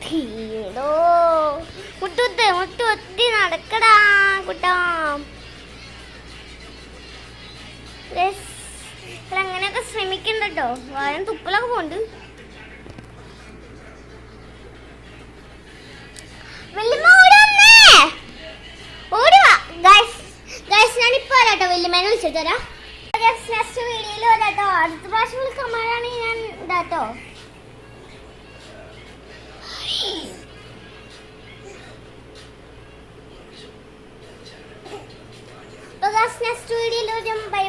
തീടോ മുട്ടുകുത്തി നടക്കടാ കുട്ടാ. അങ്ങനെയൊക്കെ ശ്രമിക്കണ്ട കേട്ടോ, വായം തുപ്പലൊക്കെ പോണ്ട്. ഞാനിപ്പോ വരാട്ടോ, വല്യമ്മേനെ വിളിച്ചിട്ട് വരാം. നെക്സ്റ്റ് വീഡിയോയിൽ വരാട്ടോ. അടുത്ത പ്രാവശ്യം വിളിക്കുമ്പോഴാണ് ഞാൻ ഇതാട്ടോ. നെക്സ്റ്റ് വീഡിയോയിൽ വരും. ബൈ.